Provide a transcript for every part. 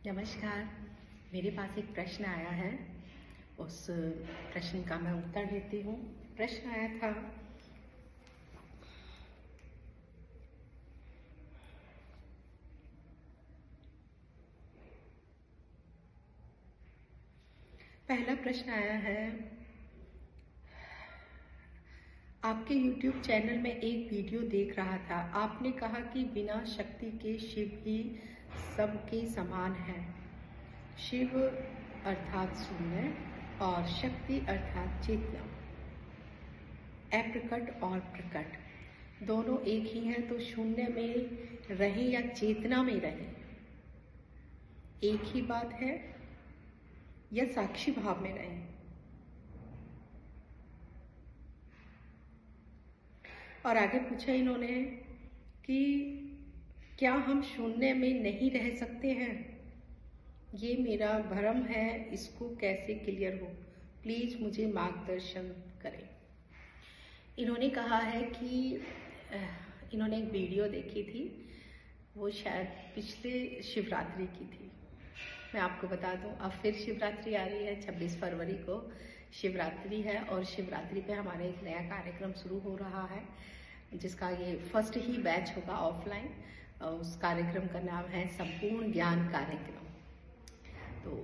नमस्कार। मेरे पास एक प्रश्न आया है। उस प्रश्न का मैं उत्तर देती हूँ। प्रश्न आया था, पहला प्रश्न आया है, आपके YouTube चैनल में एक वीडियो देख रहा था। आपने कहा कि बिना शक्ति के शिव ही सबके समान है। शिव अर्थात शून्य और शक्ति अर्थात चेतना। अप्रकट और प्रकट दोनों एक ही हैं, तो शून्य में रहे या चेतना में रहे एक ही बात है, या साक्षी भाव में रहे। और आगे पूछा इन्होंने कि क्या हम शून्य में नहीं रह सकते हैं? ये मेरा भ्रम है, इसको कैसे क्लियर हो? प्लीज मुझे मार्गदर्शन करें। इन्होंने कहा है कि इन्होंने एक वीडियो देखी थी, वो शायद पिछले शिवरात्रि की थी। मैं आपको बता दूं, अब फिर शिवरात्रि आ रही है। 26 फरवरी को शिवरात्रि है और शिवरात्रि पे हमारे एक नया कार्यक्रम शुरू हो रहा है, जिसका ये फर्स्ट ही बैच होगा ऑफलाइन। उस कार्यक्रम का नाम है संपूर्ण ज्ञान कार्यक्रम। तो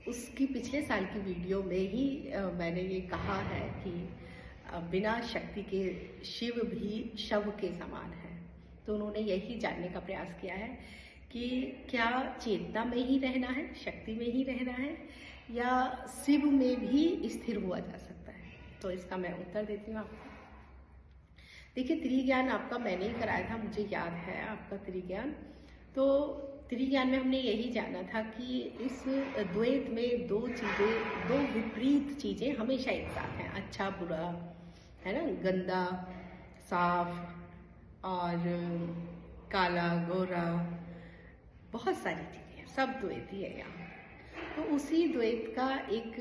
उसकी पिछले साल की वीडियो में ही मैंने ये कहा है कि बिना शक्ति के शिव भी शव के समान है। तो उन्होंने यही जानने का प्रयास किया है कि क्या चेतना में ही रहना है, शक्ति में ही रहना है, या शिव में भी स्थिर हुआ जा सकता है। तो इसका मैं उत्तर देती हूँ आपको। देखिए, त्रिज्ञान आपका मैंने ही कराया था, मुझे याद है आपका त्रिज्ञान। तो त्रिज्ञान में हमने यही जाना था कि इस द्वैत में दो विपरीत चीजें हमेशा एक साथ हैं। अच्छा बुरा, है ना, गंदा साफ और काला गोरा, बहुत सारी चीजें, सब द्वैती है यहाँ। तो उसी द्वैत का एक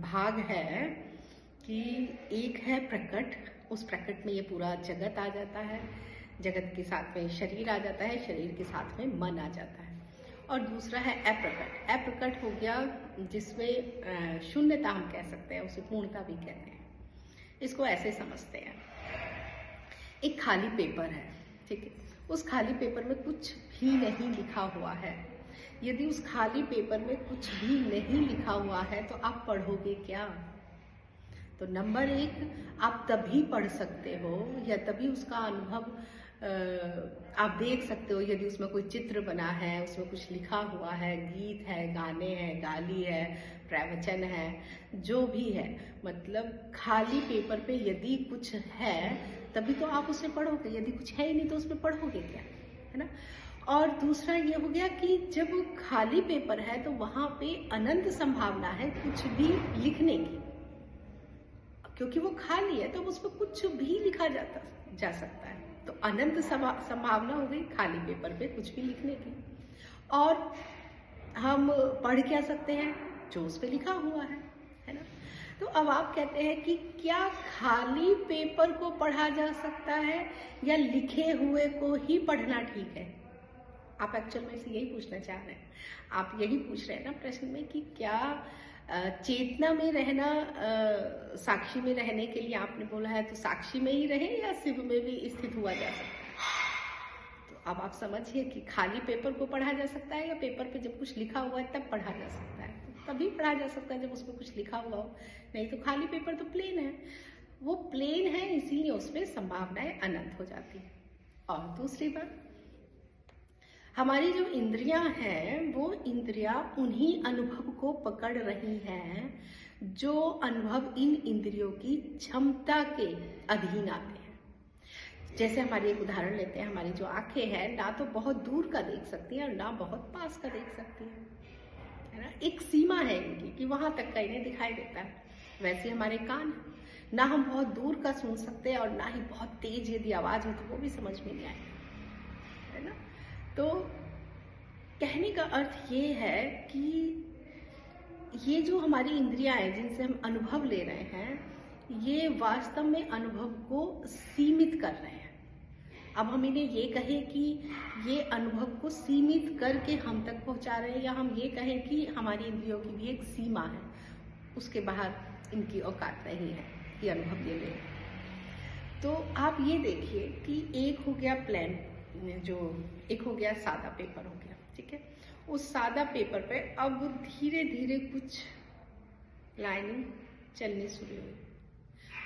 भाग है कि एक है प्रकट। उस प्रकट में ये पूरा जगत आ जाता है, जगत के साथ में शरीर आ जाता है, शरीर के साथ में मन आ जाता है। और दूसरा है अप्रकट। अप्रकट हो गया जिसमें शून्यता हम कह सकते हैं, उसे पूर्णता भी कहते हैं। इसको ऐसे समझते हैं, एक खाली पेपर है, ठीक है, उस खाली पेपर में कुछ भी नहीं लिखा हुआ है। यदि उस खाली पेपर में कुछ भी नहीं लिखा हुआ है तो आप पढ़ोगे क्या? तो नंबर एक, आप तभी पढ़ सकते हो या तभी उसका अनुभव आप देख सकते हो यदि उसमें कोई चित्र बना है, उसमें कुछ लिखा हुआ है, गीत है, गाने हैं, गाली है, प्रवचन है, जो भी है। मतलब खाली पेपर पे यदि कुछ है तभी तो आप उसे पढ़ोगे, यदि कुछ है ही नहीं तो उसमें पढ़ोगे क्या, है ना। और दूसरा ये हो गया कि जब खाली पेपर है तो वहां पे अनंत संभावना है कुछ भी लिखने की, क्योंकि वो खाली है तो उस पर कुछ भी लिखा जा सकता है। तो अनंत संभावना हो गई खाली पेपर पे कुछ भी लिखने की। और हम पढ़ क्या सकते हैं? जो उस पे लिखा हुआ है ना। तो अब आप कहते हैं कि क्या खाली पेपर को पढ़ा जा सकता है या लिखे हुए को ही पढ़ना ठीक है? आप एक्चुअल में से यही पूछना चाह रहे हैं। आप यही पूछ रहे हैं ना प्रश्न में कि क्या चेतना में रहना, साक्षी में रहने के लिए आपने बोला है, तो साक्षी में ही रहे या शिव में भी स्थित हुआ जा सकता है? तो अब आप समझिए कि खाली पेपर को पढ़ा जा सकता है या पेपर पे जब कुछ लिखा हुआ है तब पढ़ा जा सकता है। तो तभी पढ़ा जा सकता है जब उसमें कुछ लिखा हुआ हो, नहीं तो खाली पेपर तो प्लेन है। वो प्लेन है इसीलिए उसमें संभावनाएं अनंत हो जाती है। और दूसरी बात, हमारी जो इंद्रियां हैं वो इंद्रियां उन्हीं अनुभव को पकड़ रही हैं जो अनुभव इन इंद्रियों की क्षमता के अधीन आते हैं। जैसे हमारी एक उदाहरण लेते हैं, हमारी जो आंखें हैं ना तो बहुत दूर का देख सकती हैं और ना बहुत पास का देख सकती हैं, है ना। एक सीमा है इनकी कि वहां तक का इन्हें दिखाई देता है। वैसे हमारे कान, ना हम बहुत दूर का सुन सकते हैं और ना ही बहुत तेज यदि आवाज हो तो वो भी समझ में नहीं आएगा, है ना। तो कहने का अर्थ ये है कि ये जो हमारी इंद्रियां हैं जिनसे हम अनुभव ले रहे हैं, ये वास्तव में अनुभव को सीमित कर रहे हैं। अब हम इन्हें ये कहें कि ये अनुभव को सीमित करके हम तक पहुंचा रहे हैं, या हम ये कहें कि हमारी इंद्रियों की भी एक सीमा है, उसके बाहर इनकी औकात नहीं है कि अनुभव ये ले। तो आप ये देखिए कि एक हो गया प्लान, जो एक हो गया सादा पेपर हो गया, ठीक है। उस सादा पेपर पे अब धीरे धीरे कुछ लाइनिंग चलनी शुरू हुई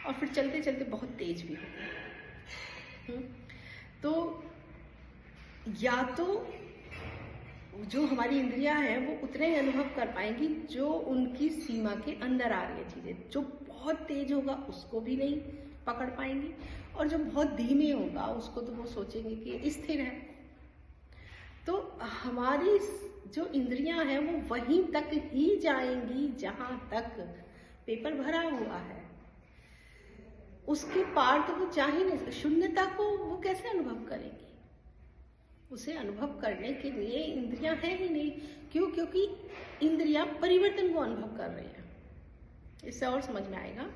और फिर चलते चलते बहुत तेज भी हो गई। तो या तो जो हमारी इंद्रियां हैं वो उतने ही अनुभव कर पाएंगी जो उनकी सीमा के अंदर आ रही है चीजें। जो बहुत तेज होगा उसको भी नहीं पकड़ पाएंगी, और जो बहुत धीमे होगा उसको तो वो सोचेंगे कि स्थिर है। तो हमारी जो इंद्रियां हैं वो वहीं तक ही जाएंगी जहां तक पेपर भरा हुआ है, उसके पार तो वो जा ही नहीं। शून्यता को वो कैसे अनुभव करेंगी? उसे अनुभव करने के लिए इंद्रियां है ही नहीं। क्यों? क्योंकि इंद्रियां परिवर्तन को अनुभव कर रही है। इससे और समझ में आएगा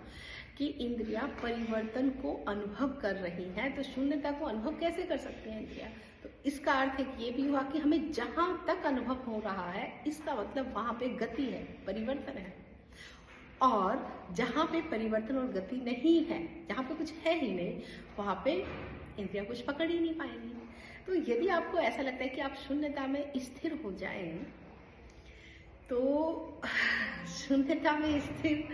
कि इंद्रियां परिवर्तन को अनुभव कर रही हैं, तो शून्यता को अनुभव कैसे कर सकती हैं इंद्रियां? तो इसका अर्थ है कि ये भी हुआ कि हमें जहां तक अनुभव हो रहा है, इसका मतलब वहां पे गति है, परिवर्तन है। और जहां पे परिवर्तन और गति नहीं है, जहां पे कुछ है ही नहीं, वहां पे इंद्रियां कुछ पकड़ ही नहीं पाएंगी। तो यदि आपको ऐसा लगता है कि आप शून्यता में स्थिर हो जाएं, तो शून्यता में स्थिर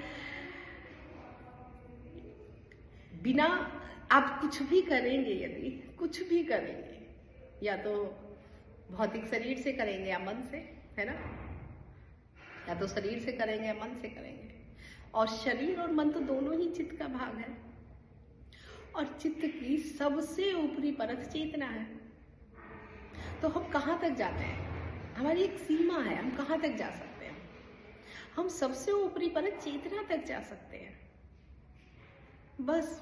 बिना आप कुछ भी करेंगे, यदि कुछ भी करेंगे, या तो भौतिक शरीर से करेंगे या मन से, है ना, या तो शरीर से करेंगे या मन से करेंगे, और शरीर और मन तो दोनों ही चित्त का भाग है, और चित्त की सबसे ऊपरी परत चेतना है। तो हम कहाँ तक जाते हैं? हमारी एक सीमा है, हम कहाँ तक जा सकते हैं? हम सबसे ऊपरी परत चेतना तक जा सकते हैं, बस।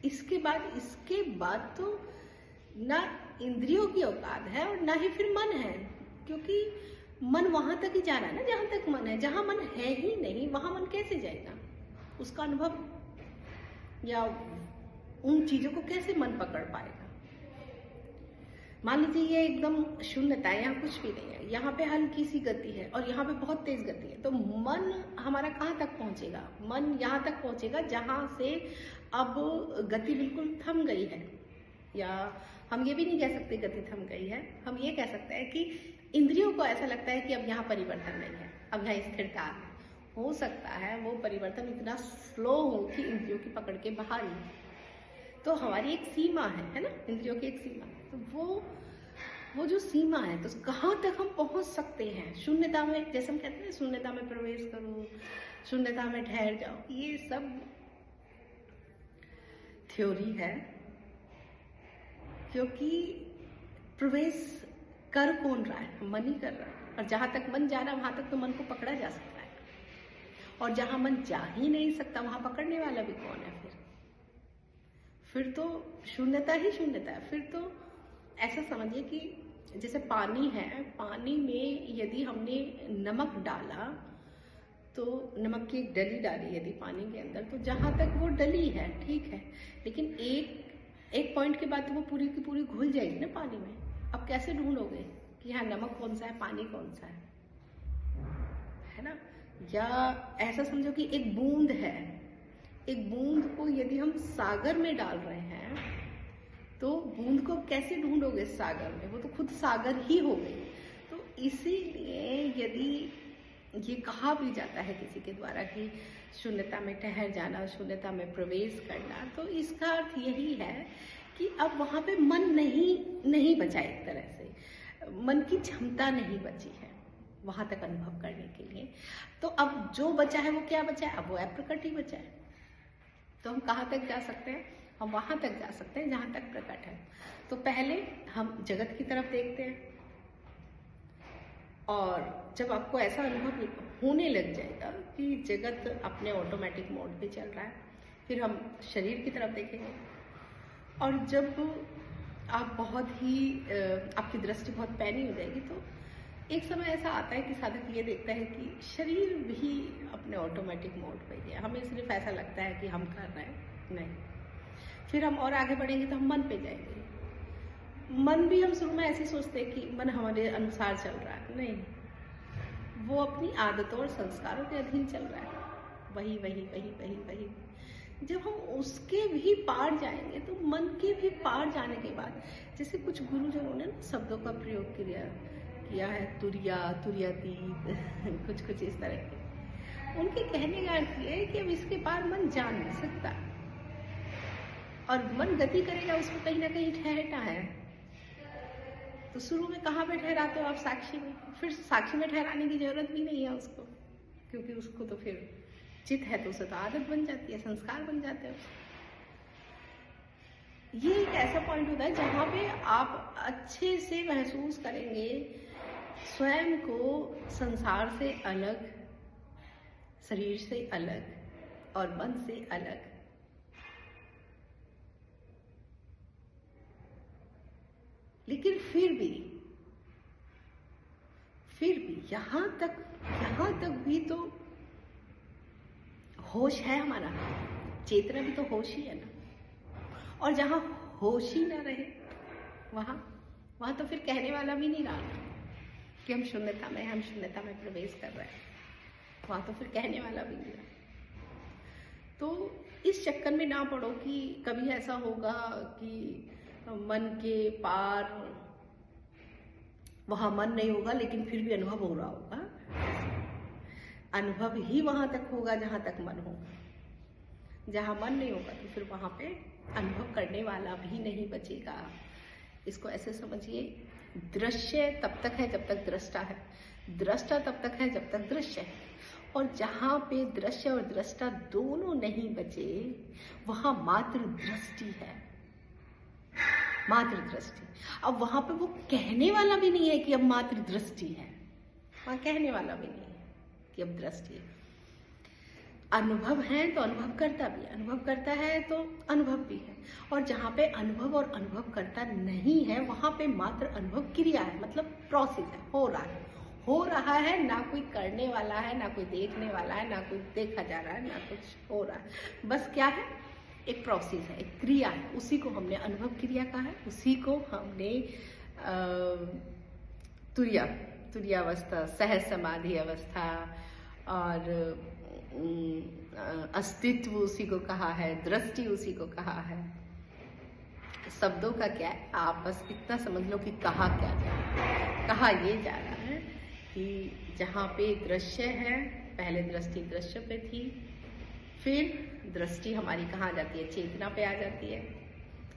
इसके बाद तो ना इंद्रियों की औकात है और ना ही फिर मन है, क्योंकि मन वहां तक ही जा रहा है ना जहां तक मन है। जहां मन है ही नहीं वहां मन कैसे जाएगा? उसका अनुभव या उन चीजों को कैसे मन पकड़ पाएगा? मान लीजिए ये एकदम शून्यता है, यहाँ कुछ भी नहीं है, यहाँ पे हल्की सी गति है और यहाँ पे बहुत तेज गति है, तो मन हमारा कहाँ तक पहुंचेगा? मन यहाँ तक पहुंचेगा जहां से अब गति बिल्कुल थम गई है। या हम ये भी नहीं कह सकते गति थम गई है, हम ये कह सकते हैं कि इंद्रियों को ऐसा लगता है कि अब यहाँ परिवर्तन नहीं है, अब यहाँ स्थिरता है। हो सकता है वो परिवर्तन इतना स्लो हो कि इंद्रियों की पकड़ के बाहर ही। तो हमारी एक सीमा है ना, इंद्रियों की एक सीमा। तो वो जो सीमा है, तो कहाँ तक हम पहुंच सकते हैं? शून्यता में, जैसे हम कहते हैं शून्यता में प्रवेश करो, शून्यता में ठहर जाओ, ये सब थ्योरी है। क्योंकि प्रवेश कर कौन रहा है? मन ही कर रहा है, और जहां तक मन जा रहा है वहां तक तो मन को पकड़ा जा सकता है, और जहां मन जा ही नहीं सकता वहां पकड़ने वाला भी कौन है? फिर तो शून्यता ही शून्यता है। फिर तो ऐसा समझिए कि जैसे पानी है, पानी में यदि हमने नमक डाला, तो नमक की एक डली डाली यदि पानी के अंदर, तो जहां तक वो डली है ठीक है, लेकिन एक पॉइंट के बाद तो वो पूरी की पूरी घुल जाएगी ना पानी में। अब कैसे ढूंढोगे कि हाँ नमक कौन सा है, पानी कौन सा है ना? या ऐसा समझो कि एक बूंद है, एक बूंद को यदि हम सागर में डाल रहे हैं, तो बूंद को कैसे ढूंढोगे सागर में? वो तो खुद सागर ही हो गई। तो इसीलिए यदि ये कहा भी जाता है किसी के द्वारा कि शून्यता में ठहर जाना, शून्यता में प्रवेश करना, तो इसका अर्थ यही है कि अब वहां पे मन नहीं बचा, एक तरह से मन की क्षमता नहीं बची है वहां तक अनुभव करने के लिए। तो अब जो बचा है वो क्या बचा है? अब वो अप्रकट ही बचा है। तो हम कहाँ तक जा सकते हैं? हम वहां तक जा सकते हैं जहां तक प्रकट है। तो पहले हम जगत की तरफ देखते हैं, और जब आपको ऐसा अनुभव होने लग जाएगा कि जगत अपने ऑटोमेटिक मोड पे चल रहा है, फिर हम शरीर की तरफ देखेंगे। और जब आप बहुत ही आपकी दृष्टि बहुत पैनी हो जाएगी, तो एक समय ऐसा आता है कि साधक ये देखता है कि शरीर भी अपने ऑटोमेटिक मोड पे है, हमें सिर्फ ऐसा लगता है कि हम कर रहे हैं, नहीं। फिर हम और आगे बढ़ेंगे तो हम मन पे जाएंगे, मन भी हम शुरू में ऐसे सोचते हैं कि मन हमारे अनुसार चल रहा है, नहीं, वो अपनी आदतों और संस्कारों के अधीन चल रहा है। वही वही वही वही वही जब हम उसके भी पार जाएंगे तो मन के भी पार जाने के बाद, जैसे कुछ गुरुजनों ने ना शब्दों का प्रयोग किया है, तुरिया तुरियातीत कुछ कुछ इस तरह के, उनके कहने का अर्थ ये है कि अब इसके पार मन जा नहीं सकता, और मन गति करेगा उसमें कहीं ना कहीं ठहरना है। तो शुरू में कहाँ पे ठहराते हो आप? साक्षी में। फिर साक्षी में ठहराने की जरूरत भी नहीं है उसको, क्योंकि उसको तो फिर चित है तो उसे तो आदत बन जाती है, संस्कार बन जाते हैं उसको। ये एक ऐसा पॉइंट होता है जहाँ पे आप अच्छे से महसूस करेंगे स्वयं को संसार से अलग, शरीर से अलग और मन से अलग। लेकिन फिर भी यहाँ तक भी तो होश है हमारा, चेतना भी तो होश ही है ना। और जहाँ होश ही ना रहे वहाँ तो फिर कहने वाला भी नहीं रहा कि हम शून्यता में प्रवेश कर रहे हैं, वहाँ तो फिर कहने वाला भी नहीं रहा। तो इस चक्कर में ना पड़ो कि कभी ऐसा होगा कि मन के पार वहाँ मन नहीं होगा लेकिन फिर भी अनुभव हो रहा होगा। अनुभव ही वहाँ तक होगा जहाँ तक मन होगा। जहाँ मन नहीं होगा तो फिर वहाँ पे अनुभव करने वाला भी नहीं बचेगा। इसको ऐसे समझिए, दृश्य तब तक है जब तक दृष्टा है, दृष्टा तब तक है जब तक दृश्य है। और जहाँ पे दृश्य और दृष्टा दोनों नहीं बचे वहाँ मात्र दृष्टि है, मात्र दृष्टि। अब वहां पे वो कहने वाला भी नहीं है कि अब मात्र दृष्टि है, वहां कहने वाला भी नहीं है कि अब दृष्टि है। अनुभव है तो अनुभव करता भी है, अनुभव करता है तो अनुभव भी है। और जहाँ पे अनुभव और अनुभव करता नहीं है वहां पे मात्र अनुभव क्रिया है, मतलब प्रोसेस है, हो रहा है, ना कोई करने वाला है, ना कोई देखने वाला है, ना कोई देखा जा रहा है, ना कुछ हो रहा है। बस क्या है? एक प्रोसेस है, एक क्रिया है। उसी को हमने अनुभव क्रिया कहा है, उसी को हमने तुर्यावस्था, सहज समाधि अवस्था और अस्तित्व उसी को कहा है, दृष्टि उसी को कहा है। शब्दों का क्या है, आप बस इतना समझ लो कि कहा क्या जा रहा है। कहा ये जा रहा है कि जहाँ पे दृश्य है, पहले दृष्टि दृश्य पे थी, फिर दृष्टि हमारी कहाँ आ जाती है? चेतना पे आ जाती है।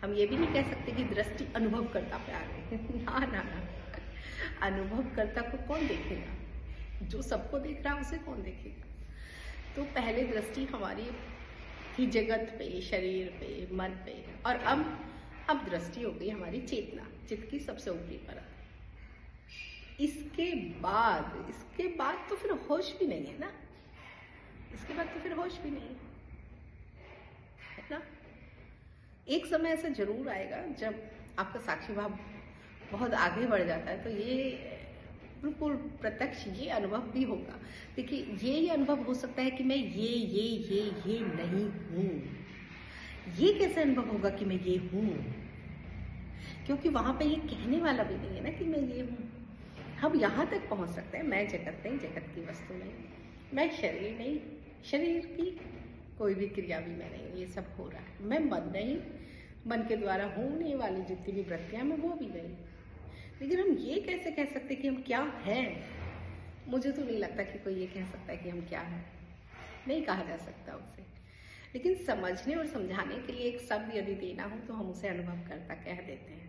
हम ये भी नहीं कह सकते कि दृष्टि अनुभव करता पे आ गई। ना ना ना, अनुभव करता को कौन देखेगा? जो सबको देख रहा है उसे कौन देखेगा? तो पहले दृष्टि हमारी थी जगत पे, शरीर पे, मन पे, और अब दृष्टि हो गई हमारी चेतना, चित्त की सबसे ऊपरी परत। इसके बाद तो फिर होश भी नहीं है ना, इसके बाद तो फिर होश भी नहीं है ना। एक समय ऐसा जरूर आएगा जब आपका साक्षी भाव बहुत आगे बढ़ जाता है, तो ये बिल्कुल प्रत्यक्ष ये अनुभव भी होगा। देखिए, ये अनुभव हो सकता है कि मैं ये नहीं हूँ। ये कैसे अनुभव होगा कि मैं ये हूँ? क्योंकि वहां पे ये कहने वाला भी नहीं है ना कि मैं ये हूँ। हम यहाँ तक पहुंच सकते हैं, मैं जगत नहीं, जगत की वस्तु नहीं, मैं शरीर नहीं, शरीर की कोई भी क्रिया भी मैं नहीं, ये सब हो रहा है। मैं मन नहीं, मन के द्वारा होने वाली जितनी भी वृत्तियां मैं वो भी नहीं। लेकिन हम ये कैसे कह सकते कि हम क्या हैं? मुझे तो नहीं लगता कि कोई ये कह सकता है कि हम क्या हैं, नहीं कहा जा सकता उसे। लेकिन समझने और समझाने के लिए एक शब्द यदि देना हो तो हम उसे अनुभव करता कह देते हैं।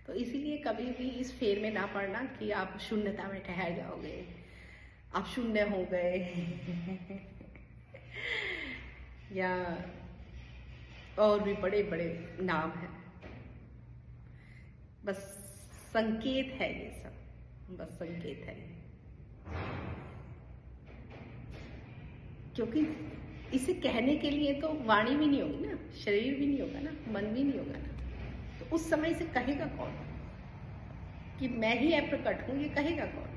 तो इसीलिए कभी भी इस फेर में ना पड़ना कि आप शून्यता में ठहर जाओगे, आप शून्य हो गए या और भी बड़े बड़े नाम हैं। बस संकेत है ये सब, बस संकेत है ये। क्योंकि इसे कहने के लिए तो वाणी भी नहीं होगी ना, शरीर भी नहीं होगा ना, मन भी नहीं होगा ना। तो उस समय से कहेगा कौन कि मैं ही अप्रकट हूं? ये कहेगा कौन?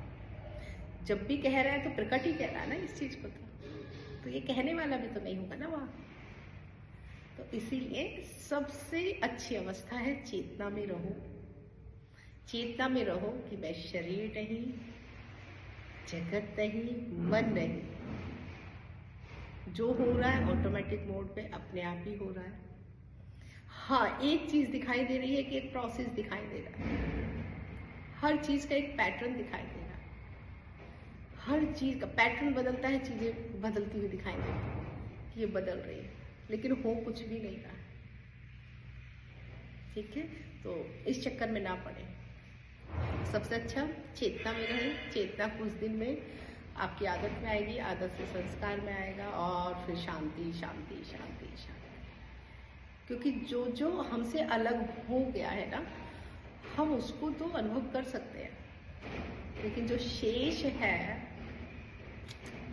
जब भी कह रहा है तो प्रकट ही कह रहा है ना इस चीज को। तो ये कहने वाला भी तो नहीं होगा ना वहां। तो इसीलिए सबसे अच्छी अवस्था है चेतना में रहो, चेतना में रहो कि मैं शरीर नहीं, जगत नहीं, मन नहीं। जो हो रहा है ऑटोमेटिक मोड पे अपने आप ही हो रहा है। हाँ, एक चीज दिखाई दे रही है कि एक प्रोसेस दिखाई दे रहा है, हर चीज का एक पैटर्न दिखाई दे रहा है, हर चीज का पैटर्न बदलता है, चीजें बदलती हुई दिखाई देती है कि ये बदल रही है, लेकिन हो कुछ भी नहीं रहा है। ठीक है, तो इस चक्कर में ना पड़े। सबसे अच्छा चेतना में रहे। चेतना कुछ दिन में आपकी आदत में आएगी, आदत से संस्कार में आएगा, और फिर शांति शांति शांति शांति। क्योंकि जो जो हमसे अलग हो गया है ना, हम उसको तो अनुभव कर सकते हैं, लेकिन जो शेष है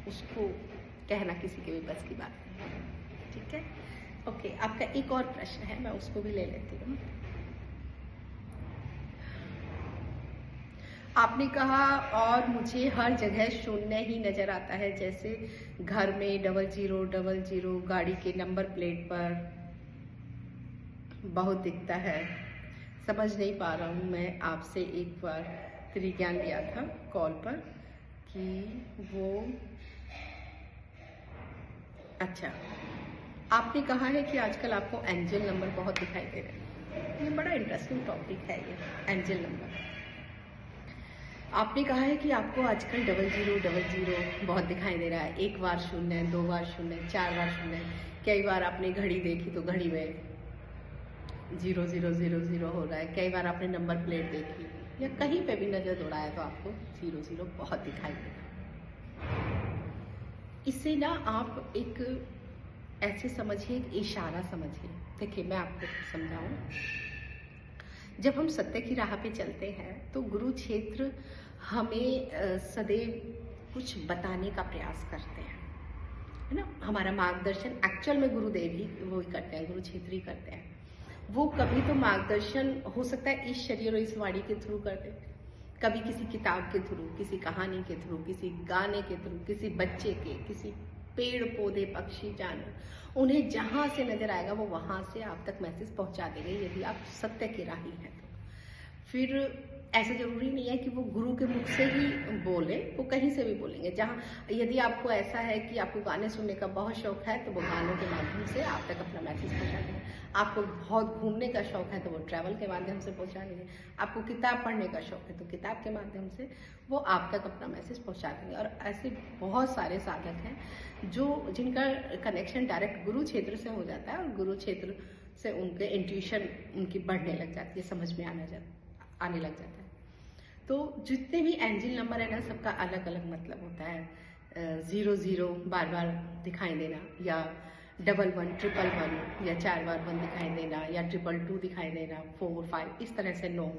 उसको कहना किसी के भी बस की बात नहीं है। ठीक है, ओके। आपका एक और प्रश्न है, मैं उसको भी ले लेती हूँ। आपने कहा और मुझे हर जगह शून्य ही नजर आता है, जैसे घर में 0000, गाड़ी के नंबर प्लेट पर बहुत दिखता है। समझ नहीं पा रहा हूँ। मैं आपसे एक बार त्रिज्ञान लिया था कॉल पर कि वो अच्छा, आपने कहा है कि आजकल आपको एंजल नंबर बहुत दिखाई दे रहे हैं। ये बड़ा इंटरेस्टिंग टॉपिक है, ये एंजल नंबर। आपने कहा है कि आपको आजकल 0000 बहुत दिखाई दे रहा है। एक बार शून्य, 2 बार शून्य, 4 बार शून्य। कई बार आपने घड़ी देखी तो घड़ी में 0000 हो रहा है। कई बार आपने नंबर प्लेट देखी या कहीं पे भी नजर दौड़ाया तो आपको 00 बहुत दिखाई दे रहा है। इससे ना आप एक ऐसे समझिए, एक इशारा समझिए। देखिए, मैं आपको समझाऊं। जब हम सत्य की राह पे चलते हैं तो गुरु क्षेत्र हमें सदैव कुछ बताने का प्रयास करते हैं, है ना। हमारा मार्गदर्शन एक्चुअल में गुरुदेव ही वो ही करते हैं, गुरु क्षेत्र ही करते हैं। वो कभी तो मार्गदर्शन हो सकता है इस शरीर और इस वाणी के थ्रू करते, कभी किसी किताब के थ्रू, किसी कहानी के थ्रू, किसी गाने के थ्रू, किसी बच्चे के, किसी पेड़ पौधे पक्षी जानवर, उन्हें जहां से नजर आएगा वो वहां से आप तक मैसेज पहुंचा देंगे, यदि आप सत्य की राही हैं तो। फिर ऐसा जरूरी नहीं है कि वो गुरु के मुख से ही बोले, वो कहीं से भी बोलेंगे। जहाँ यदि आपको ऐसा है कि आपको गाने सुनने का बहुत शौक है तो वो गानों के माध्यम से आप तक अपना मैसेज पहुंचा देंगे। आपको बहुत घूमने का शौक है तो वो ट्रैवल के माध्यम से पहुंचा देंगे। आपको किताब पढ़ने का शौक है तो किताब के माध्यम से वो आप तक अपना मैसेज पहुंचा देंगे। और ऐसे बहुत सारे साधक हैं जो जिनका कनेक्शन डायरेक्ट गुरु क्षेत्र से हो जाता है, और गुरु क्षेत्र से उनके इंट्यूशन उनकी बढ़ने लग जाती है, समझ में आने लग जाता है। तो जितने भी एंजल नंबर है ना, सबका अलग अलग मतलब होता है। 00 बार बार दिखाई देना, या 11 111, या 4 बार 1 दिखाई देना, या 222 दिखाई देना, 4 5 इस तरह से 9।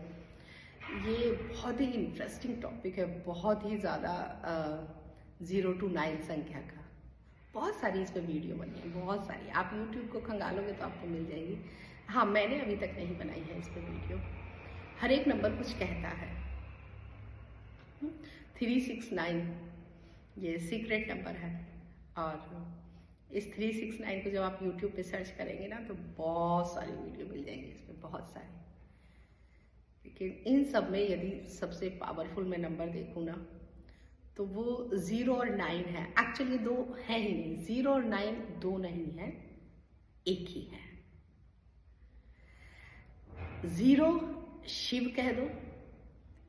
ये बहुत ही इंटरेस्टिंग टॉपिक है, बहुत ही ज़्यादा 0 to 9 संख्या का। बहुत सारी इस पर वीडियो बनी है, बहुत सारी। आप YouTube को खंगालोगे तो आपको मिल जाएगी। हाँ, मैंने अभी तक नहीं बनाई है इस पर वीडियो। हर एक नंबर कुछ कहता है। 369 ये सीक्रेट नंबर है, और इस 369 को जब आप YouTube पे सर्च करेंगे ना तो बहुत सारी वीडियो मिल जाएंगी इसमें, बहुत सारी। लेकिन इन सब में यदि सबसे पावरफुल मैं नंबर देखूँ ना तो वो 0 और 9 है। एक्चुअली 2 है ही नहीं, 0 और 9 2 नहीं है, एक ही है। 0 शिव कह दो,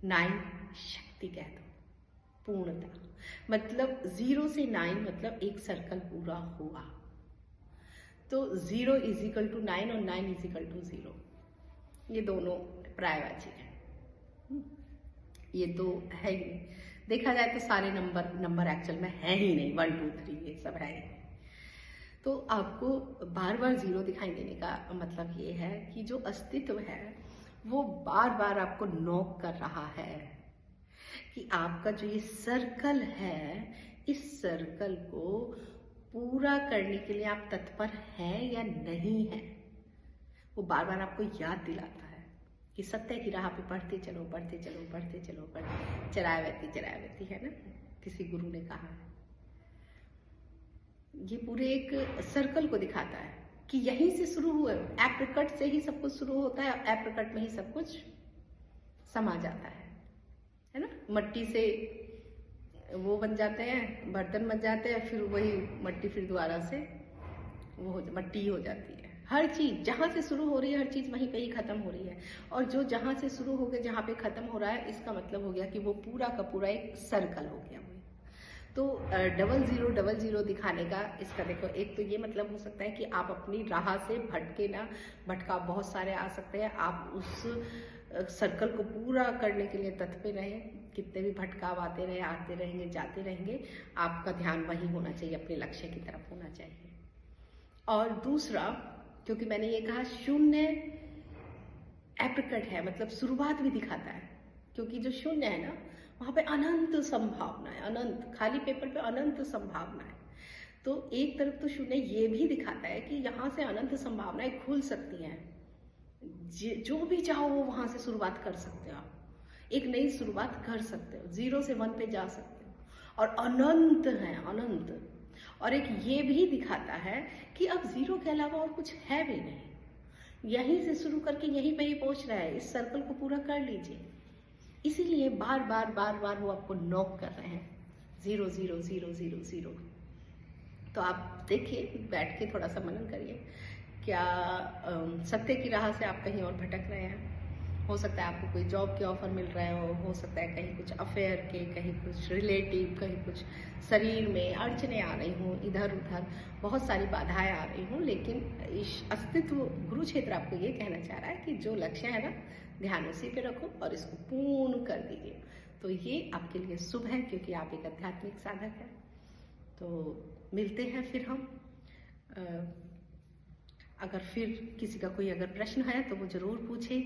9 शक्ति कह दो, पूर्णता। मतलब 0 से 9 मतलब एक सर्कल पूरा हुआ। तो 0 इजिकल टू 9 और 9 इजिकल टू 0, ये दोनों पर्यायवाची है। ये तो है ही नहीं, देखा जाए तो सारे नंबर एक्चुअल में है ही नहीं। 1 2 3 ये सब है ही नहीं। तो आपको बार बार 0 दिखाई देने का मतलब ये है कि जो अस्तित्व है वो बार बार आपको नॉक कर रहा है कि आपका जो ये सर्कल है, इस सर्कल को पूरा करने के लिए आप तत्पर हैं या नहीं है। वो बार बार आपको याद दिलाता है कि सत्य की राह पे बढ़ते चलो, बढ़ते चलो, बढ़ते चलो, बढ़ते चरावती है ना, किसी गुरु ने कहा है। ये पूरे एक सर्कल को दिखाता है कि यहीं से शुरू हुआ, एप्रकट से ही सब कुछ शुरू होता है, एप्रकट में ही सब कुछ समा जाता है ना। मट्टी से वो बन जाते हैं, बर्तन बन जाते हैं, फिर वही मट्टी फिर दोबारा से वो मट्टी हो जाती है। हर चीज जहां से शुरू हो रही है, हर चीज वहीं पे ही खत्म हो रही है। और जो जहां से शुरू हो गया जहां पे खत्म हो रहा है, इसका मतलब हो गया कि वो पूरा का पूरा एक सर्कल हो गया। तो डबल जीरो दिखाने का इसका देखो, एक तो ये मतलब हो सकता है कि आप अपनी राह से भटके ना। भटकाव बहुत सारे आ सकते हैं, आप उस सर्कल को पूरा करने के लिए तत्पर रहें। कितने भी भटकाव आते रहे, आते रहेंगे, जाते रहेंगे, आपका ध्यान वही होना चाहिए, अपने लक्ष्य की तरफ होना चाहिए। और दूसरा, क्योंकि मैंने ये कहा शून्य एप्रकट है, मतलब शुरुआत भी दिखाता है, क्योंकि जो शून्य है ना, वहां पे अनंत संभावना है, अनंत, खाली पेपर पे अनंत संभावना है। तो एक तरफ तो शून्य ये भी दिखाता है कि यहाँ से अनंत संभावनाएं खुल सकती हैं। जो भी चाहो वो वहां से शुरुआत कर सकते हो, आप एक नई शुरुआत कर सकते हो, 0 से 1 पे जा सकते हो, और अनंत है, अनंत। और एक ये भी दिखाता है कि अब 0 के अलावा और कुछ है भी नहीं, यहीं से शुरू करके यहीं पे ही पहुंच रहा है, इस सर्कल को पूरा कर लीजिए। इसीलिए बार बार वो आपको नॉक कर रहे हैं, 0 0 0 0 0। तो आप देखिए, बैठ के थोड़ा सा मनन करिए, क्या सत्य की राह से आप कहीं और भटक रहे हैं? हो सकता है आपको कोई जॉब के ऑफर मिल रहे हो सकता है कहीं कुछ अफेयर के, कहीं कुछ रिलेटिव, कहीं कुछ शरीर में अड़चने आ रही हों, इधर उधर बहुत सारी बाधाएं आ रही हों, लेकिन इस अस्तित्व गुरु क्षेत्र आपको ये कहना चाह रहा है कि जो लक्ष्य है ना, ध्यान उसी पे रखो और इसको पूर्ण कर दीजिए। तो ये आपके लिए शुभ है, क्योंकि आप एक आध्यात्मिक साधक हैं। तो मिलते हैं फिर हम। अगर फिर किसी का कोई अगर प्रश्न है तो वो जरूर पूछे।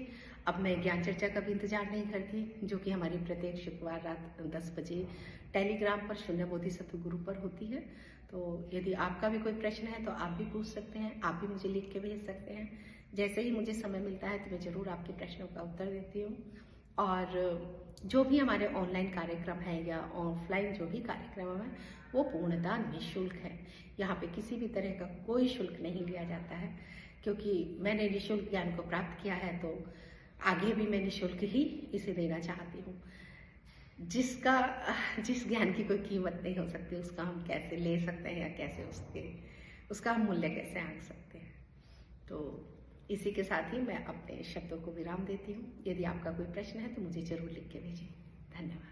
अब मैं ज्ञान चर्चा का भी इंतजार नहीं करती, जो कि हमारी प्रत्येक शुक्रवार रात 10 बजे टेलीग्राम पर शून्य बोधिसत्व गुरु पर होती है। तो यदि आपका भी कोई प्रश्न है तो आप भी पूछ सकते हैं, आप भी मुझे लिख के भेज सकते हैं। जैसे ही मुझे समय मिलता है तो मैं जरूर आपके प्रश्नों का उत्तर देती हूँ। और जो भी हमारे ऑनलाइन कार्यक्रम है या ऑफलाइन जो भी कार्यक्रम है, वो पूर्णतः निःशुल्क है। यहाँ पे किसी भी तरह का कोई शुल्क नहीं लिया जाता है, क्योंकि मैंने निःशुल्क ज्ञान को प्राप्त किया है, तो आगे भी मैं निःशुल्क ही इसे देना चाहती हूँ। जिस ज्ञान की कोई कीमत नहीं हो सकती, उसका हम कैसे ले सकते हैं, या कैसे उसका हम मूल्य कैसे आंक सकते हैं। तो इसी के साथ ही मैं अपने शब्दों को विराम देती हूँ। यदि आपका कोई प्रश्न है तो मुझे जरूर लिख के भेजिए। धन्यवाद।